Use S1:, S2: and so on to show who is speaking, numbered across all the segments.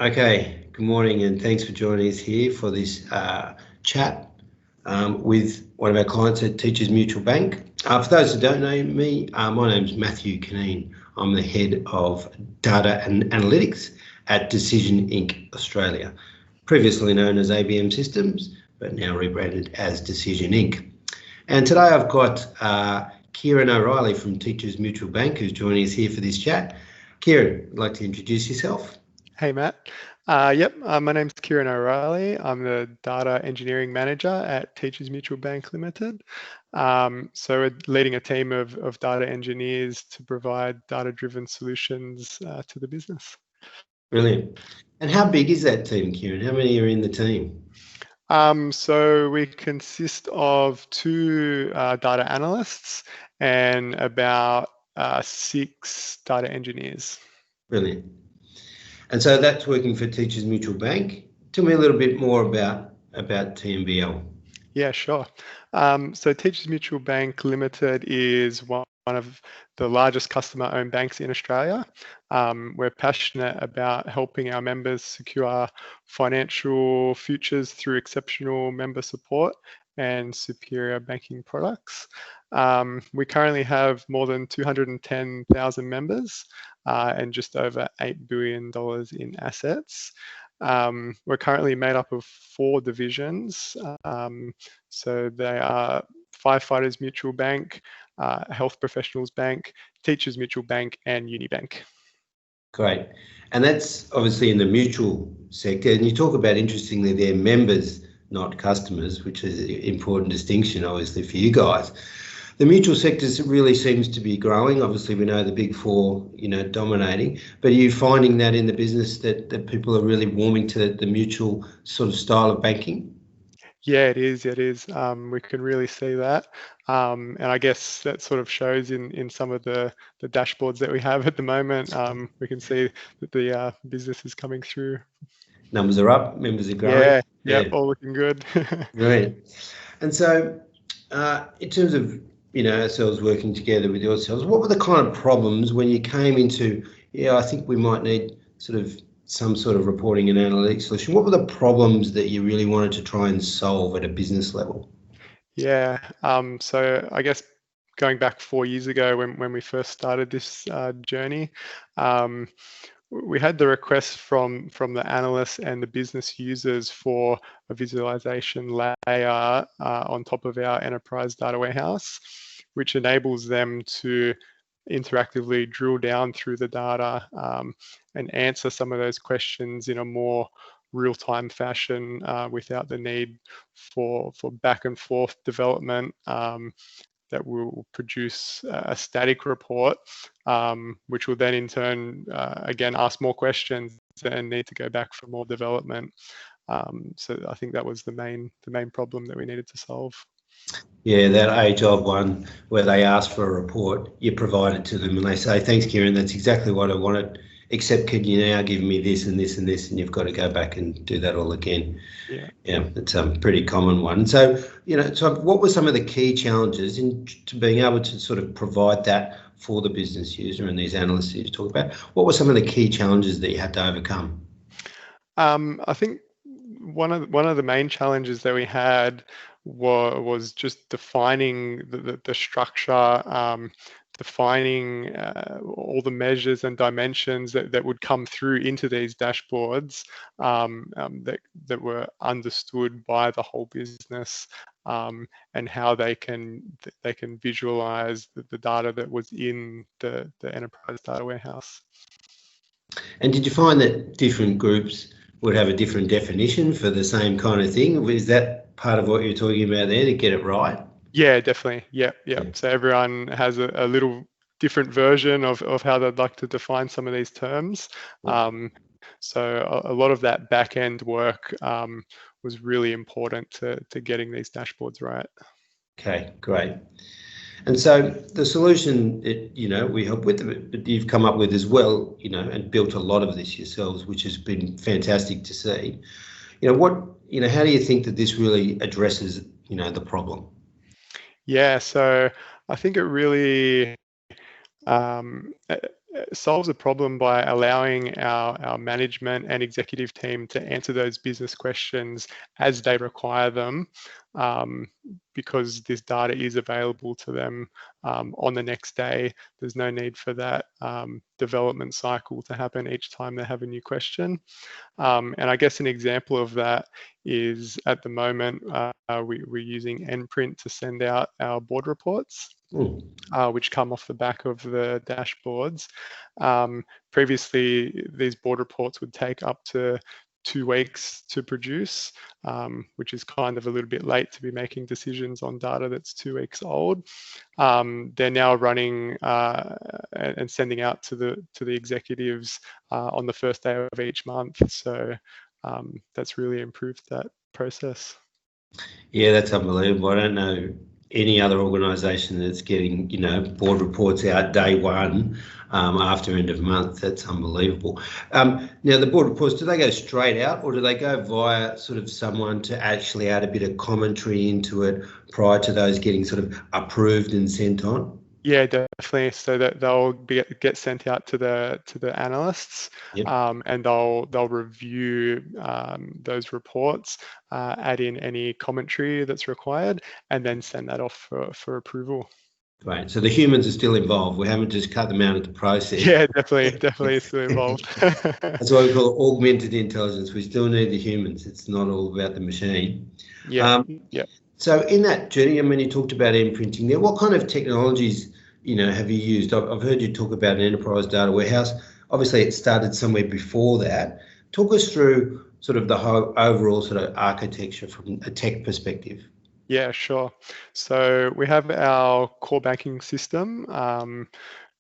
S1: Okay, good morning and thanks for joining us here for this chat with one of our clients at Teachers Mutual Bank. For those who don't know me, my name's Matthew Cunneen. I'm the Head of Data and Analytics at Decision Inc. Australia, previously known as ABM Systems, but now rebranded as Decision Inc. And today I've got Kieran O'Reilly from Teachers Mutual Bank who's joining us here for this chat. Kieran, would like to introduce yourself?
S2: Hey, Matt. My name's Kieran O'Reilly. I'm the Data Engineering Manager at Teachers Mutual Bank Limited. So we're leading a team of data engineers to provide data-driven solutions to the business.
S1: Brilliant. And how big is that team, Kieran? How many are in the team?
S2: So we consist of 2 data analysts and about 6 data engineers.
S1: Brilliant. And so that's working for Teachers Mutual Bank. Tell me a little bit more about TMBL.
S2: Yeah, sure. So Teachers Mutual Bank Limited is one of the largest customer-owned banks in Australia. We're passionate about helping our members secure financial futures through exceptional member support and superior banking products. We currently have more than 210,000 members and just over $8 billion in assets. We're currently made up of 4 divisions. So they are Firefighters Mutual Bank, Health Professionals Bank, Teachers Mutual Bank, and Unibank.
S1: Great. And that's obviously in the mutual sector. And you talk about, interestingly, they're members, not customers, which is an important distinction, obviously, for you guys. The mutual sector really seems to be growing. Obviously, we know the big 4, dominating. But are you finding that in the business that people are really warming to the mutual sort of style of banking?
S2: Yeah, it is. We can really see that. And I guess that sort of shows in some of the dashboards that we have at the moment. We can see that the business is coming through.
S1: Numbers are up, members are growing.
S2: Yeah, all looking good.
S1: Brilliant. And so in terms of, ourselves working together with yourselves, what were the kind of problems when you came into, I think we might need some sort of reporting and analytics solution. What were the problems that you really wanted to try and solve at a business level?
S2: Yeah, so I guess going back 4 years ago when we first started this journey, we had the request from the analysts and the business users for a visualization layer on top of our enterprise data warehouse, which enables them to interactively drill down through the data and answer some of those questions in a more real-time fashion without the need for back and forth development that will produce a static report, which will then in turn, again, ask more questions and need to go back for more development. So I think that was the main problem that we needed to solve.
S1: Yeah, that age-old one where they ask for a report, you provide it to them and they say, thanks, Kieran, that's exactly what I wanted, except could you now give me this and this and this, and you've got to go back and do that all again. Yeah, it's a pretty common one. So, so what were some of the key challenges to being able to sort of provide that for the business user and these analysts that you talk about? What were some of the key challenges that you had to overcome?
S2: I think one of the main challenges that we had was just defining the structure, defining all the measures and dimensions that would come through into these dashboards that were understood by the whole business, and how they can visualize the data that was in the enterprise data warehouse.
S1: And did you find that different groups would have a different definition for the same kind of thing? Is that part of what you're talking about there, to get it right?
S2: Yeah, definitely. Yeah. So everyone has a little different version of how they'd like to define some of these terms. So a lot of that back end work was really important to getting these dashboards right.
S1: Okay, great. And so the solution that, we help with, but you've come up with as well, and built a lot of this yourselves, which has been fantastic to see. How do you think that this really addresses, the problem?
S2: Yeah, so I think it really solves a problem by allowing our management and executive team to answer those business questions as they require them, because this data is available to them on the next day. There's no need for that development cycle to happen each time they have a new question. And I guess an example of that is, at the moment, we're using nPrint to send out our board reports, which come off the back of the dashboards. Previously, these board reports would take up to 2 weeks to produce, which is kind of a little bit late to be making decisions on data that's 2 weeks old. They're now running and sending out to the executives on the first day of each month. So that's really improved that process.
S1: Yeah, that's unbelievable. I don't know any other organisation that's getting, board reports out day one after end of month. That's unbelievable. Now, the board reports, do they go straight out, or do they go via sort of someone to actually add a bit of commentary into it prior to those getting sort of approved and sent on?
S2: Yeah, definitely. So that they'll get sent out to the analysts,
S1: Yep.
S2: And they'll review those reports, add in any commentary that's required, and then send that off for approval.
S1: Right. So the humans are still involved. We haven't just cut them out of the process.
S2: Yeah, definitely still involved.
S1: That's what we call augmented intelligence. We still need the humans. It's not all about the machine.
S2: Yeah.
S1: So in that journey, I mean, you talked about imprinting there. What kind of technologies, have you used? I've heard you talk about an enterprise data warehouse. Obviously, it started somewhere before that. Talk us through sort of the whole overall sort of architecture from a tech perspective.
S2: Yeah, sure. So we have our core banking system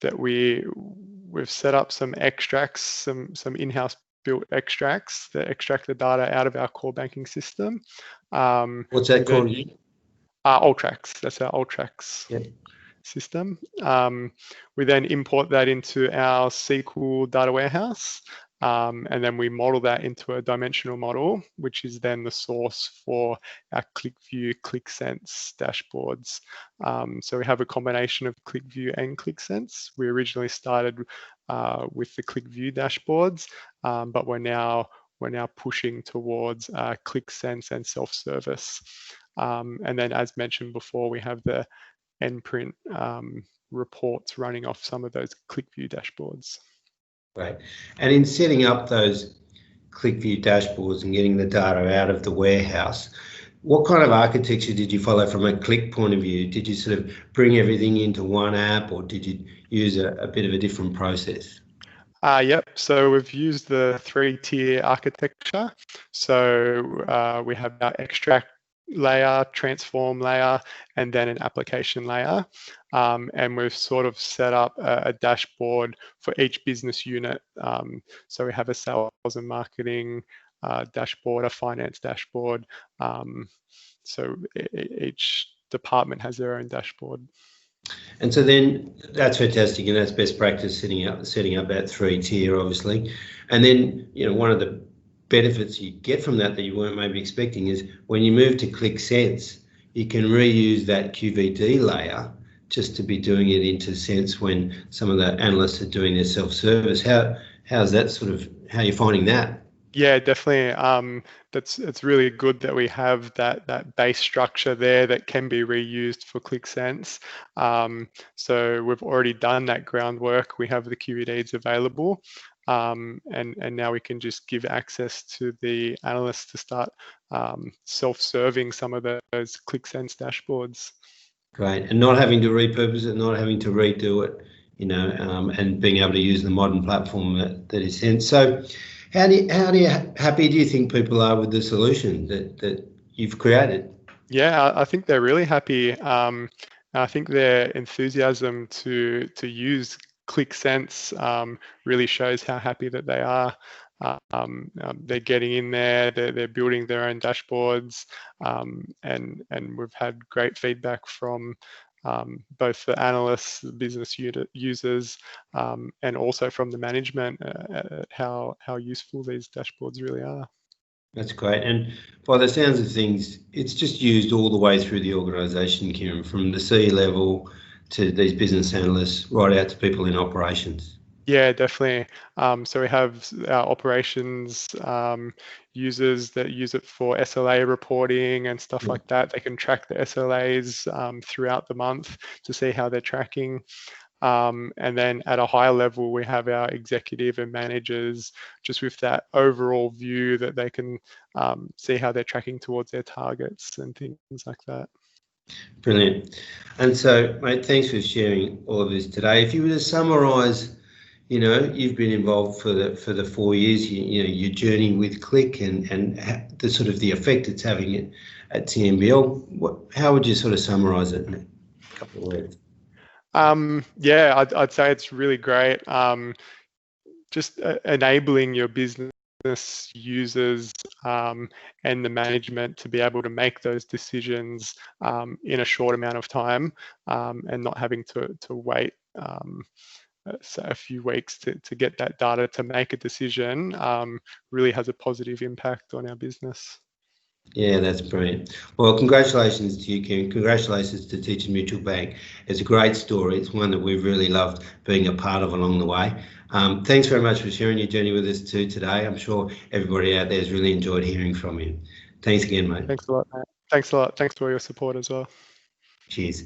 S2: that we've set up some extracts, some in-house built extracts that extract the data out of our core banking system.
S1: What's that called?
S2: Ultrax. That's our Ultrax system. We then import that into our SQL data warehouse. And then we model that into a dimensional model, which is then the source for our ClickView, ClickSense dashboards. So we have a combination of ClickView and ClickSense. We originally started with the ClickView dashboards, but we're now pushing towards ClickSense and self-service. And then, as mentioned before, we have the nPrint reports running off some of those ClickView dashboards.
S1: Right. And in setting up those ClickView dashboards and getting the data out of the warehouse, what kind of architecture did you follow from a Click point of view? Did you sort of bring everything into one app, or did you use a bit of a different process?
S2: Yep. So we've used the 3-tier architecture. So we have our extract layer, transform layer, and then an application layer. And we've sort of set up a dashboard for each business unit. So we have a sales and marketing dashboard, a finance dashboard. So each department has their own dashboard.
S1: And so then that's fantastic, and that's best practice setting up that 3-tier, obviously. And then one of the benefits you get from that you weren't maybe expecting is when you move to ClickSense, you can reuse that QVD layer just to be doing it into Sense when some of the analysts are doing their self-service. How's that sort of, how are you finding that?
S2: Yeah, definitely. It's really good that we have that base structure there that can be reused for ClickSense. So we've already done that groundwork. We have the QVDs available. And now we can just give access to the analysts to start self-serving some of those ClickSense dashboards.
S1: Great, and not having to repurpose it, not having to redo it, and being able to use the modern platform that is Sense. So, how happy do you think people are with the solution that you've created?
S2: Yeah, I think they're really happy. I think their enthusiasm to use ClickSense really shows how happy that they are. They're getting in there, they're building their own dashboards, and we've had great feedback from both the analysts, the business users, and also from the management how useful these dashboards really are.
S1: That's great. And by the sounds of things, it's just used all the way through the organisation, Kieran, from the C level to these business analysts right out to people in operations.
S2: Yeah, definitely. So we have our operations users that use it for SLA reporting and stuff like that. They can track the SLAs throughout the month to see how they're tracking. And then at a higher level, we have our executive and managers just with that overall view that they can see how they're tracking towards their targets and things like that.
S1: Brilliant. And so, mate, thanks for sharing all of this today. If you were to summarise, you've been involved for the 4 years, your journey with Click and the sort of the effect it's having at TMB. How would you sort of summarise it in a couple of words?
S2: Yeah, I'd say it's really great. Just enabling your business users and the management to be able to make those decisions in a short amount of time and not having to wait a few weeks to get that data to make a decision really has a positive impact on our business.
S1: Yeah, that's brilliant. Well, congratulations to you, Kieran. Congratulations to Teachers Mutual Bank. It's a great story. It's one that we've really loved being a part of along the way. Thanks very much for sharing your journey with us too today. I'm sure everybody out there has really enjoyed hearing from you. Thanks again, mate.
S2: Thanks a lot, mate. Thanks a lot. Thanks for all your support as well.
S1: Cheers.